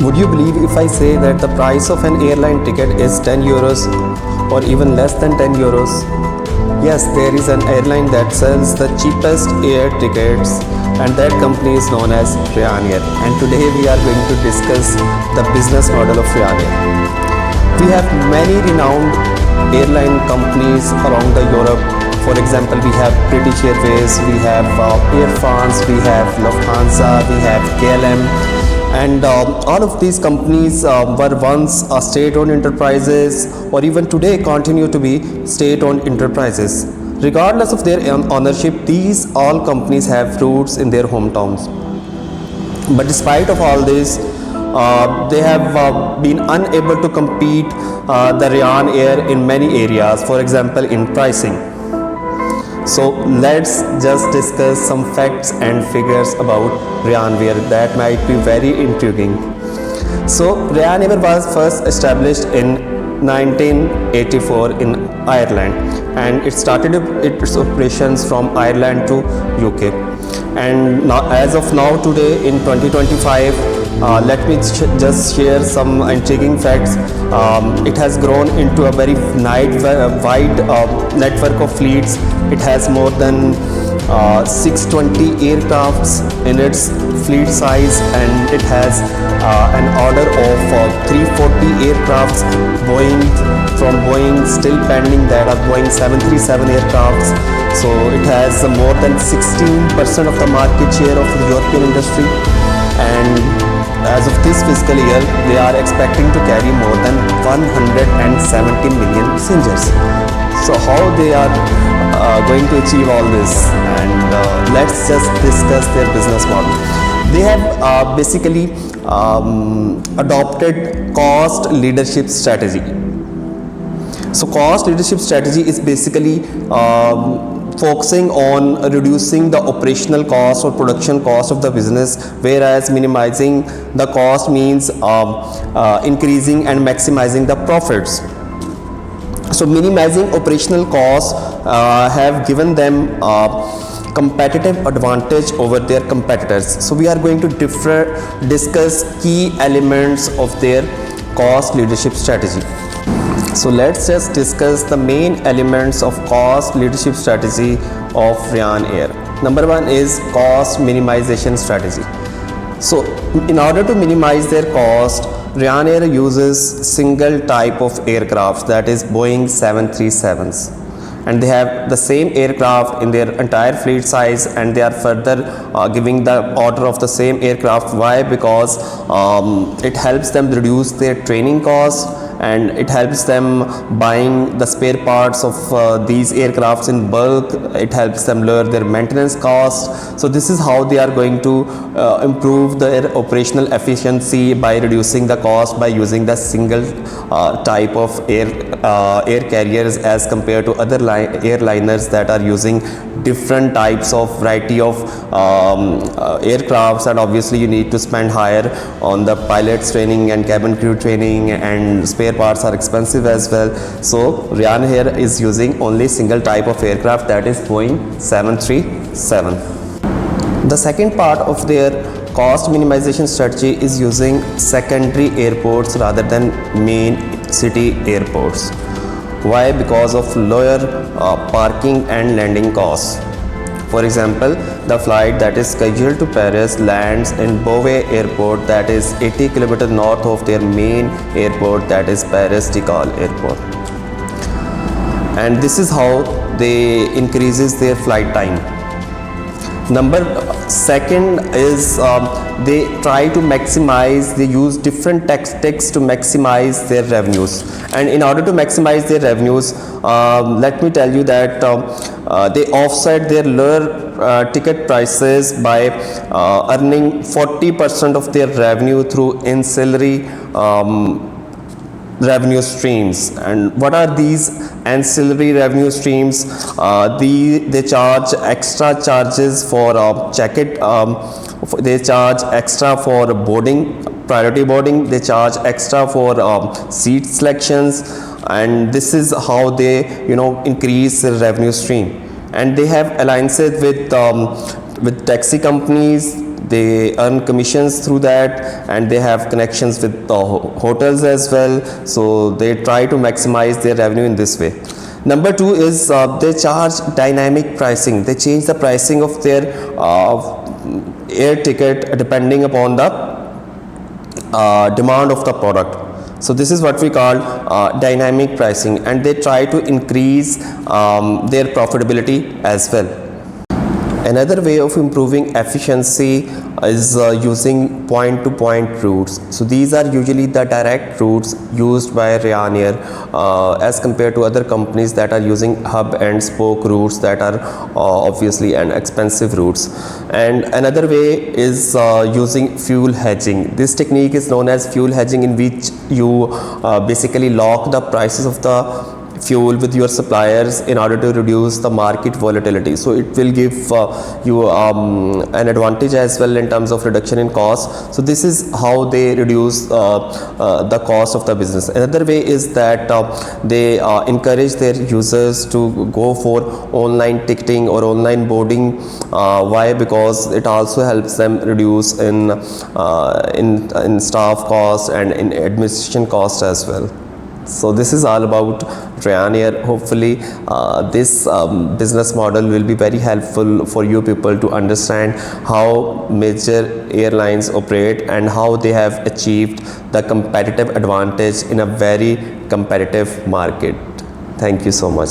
Would you believe if I say that the price of an airline ticket is 10 euros or even less than 10 euros? Yes, there is an airline that sells the cheapest air tickets, and that company is known as Ryanair. And today we are going to discuss the business model of Ryanair. We have many renowned airline companies around the Europe. For example, we have British Airways, we have Air France, we have Lufthansa, we have KLM, and all of these companies were once state-owned enterprises, or even today continue to be state-owned enterprises. Regardless of their ownership, these all companies have roots in their hometowns. But despite of all this, they have been unable to compete the Ryanair in many areas, for example in pricing. So let's just discuss some facts and figures about Ryanair that might be very intriguing. So Ryanair was first established in 1984 in Ireland, and it started its operations from Ireland to UK. And now, as of now, today in 2025, let me just share some intriguing facts. It has grown into a very wide network of fleets. It has more than 620 aircrafts in its fleet size, and it has an order of 340 aircrafts from Boeing still pending, that are Boeing 737 aircrafts. So it has more than 16% of the market share of the European industry, and as of this fiscal year they are expecting to carry more than 170 million passengers. So how they are going to achieve all this? And let's just discuss their business model. They have basically adopted cost leadership strategy. So cost leadership strategy is basically focusing on reducing the operational cost or production cost of the business, whereas minimizing the cost means increasing and maximizing the profits. So minimizing operational costs have given them competitive advantage over their competitors. So we are going to discuss key elements of their cost leadership strategy. So let's just discuss the main elements of cost leadership strategy of Ryanair. Number one is cost minimization strategy. So in order to minimize their cost, Ryanair uses single type of aircraft, that is Boeing 737s, and they have the same aircraft in their entire fleet size, and they are further giving the order of the same aircraft. Why? Because it helps them reduce their training costs, and it helps them buying the spare parts of these aircrafts in bulk. It helps them lower their maintenance costs. So this is how they are going to improve their operational efficiency, by reducing the cost by using the single type of air carriers, as compared to other airliners that are using different types of variety of aircrafts, and obviously you need to spend higher on the pilots training and cabin crew training, and spare parts are expensive as well. So Ryanair is using only single type of aircraft, that is Boeing 737. The second part of their cost minimization strategy is using secondary airports rather than main city airports. Why? Because of lower parking and landing costs. For example, the flight that is scheduled to Paris lands in Beauvais airport, that is 80 km north of their main airport, that is Paris de Gaulle airport. And this is how they increases their flight time. Number second is they try to maximize, they use different tactics to maximize their revenues. And in order to maximize their revenues, let me tell you that they offset their lower ticket prices by earning 40% of their revenue through ancillary revenue streams. And what are these ancillary revenue streams? They charge extra charges for they charge extra for boarding, priority boarding, they charge extra for seat selections, and this is how they increase the revenue stream. And they have alliances with taxi companies, they earn commissions through that, and they have connections with the hotels as well, so they try to maximize their revenue in this way. Number two is they charge dynamic pricing. They change the pricing of their air ticket depending upon the demand of the product. So this is what we call dynamic pricing, and they try to increase their profitability as well. Another way of improving efficiency is using point-to-point routes. So these are usually the direct routes used by Ryanair as compared to other companies that are using hub and spoke routes that are obviously an expensive routes. And another way is using fuel hedging. This technique is known as fuel hedging, in which you basically lock the prices of the fuel with your suppliers in order to reduce the market volatility. So it will give you an advantage as well in terms of reduction in cost. So this is how they reduce the cost of the business. Another way is that they encourage their users to go for online ticketing or online boarding. Why? Because it also helps them reduce in staff cost and in administration cost as well. So this is all about Ryanair. Hopefully this business model will be very helpful for you people to understand how major airlines operate and how they have achieved the competitive advantage in a very competitive market. Thank you so much.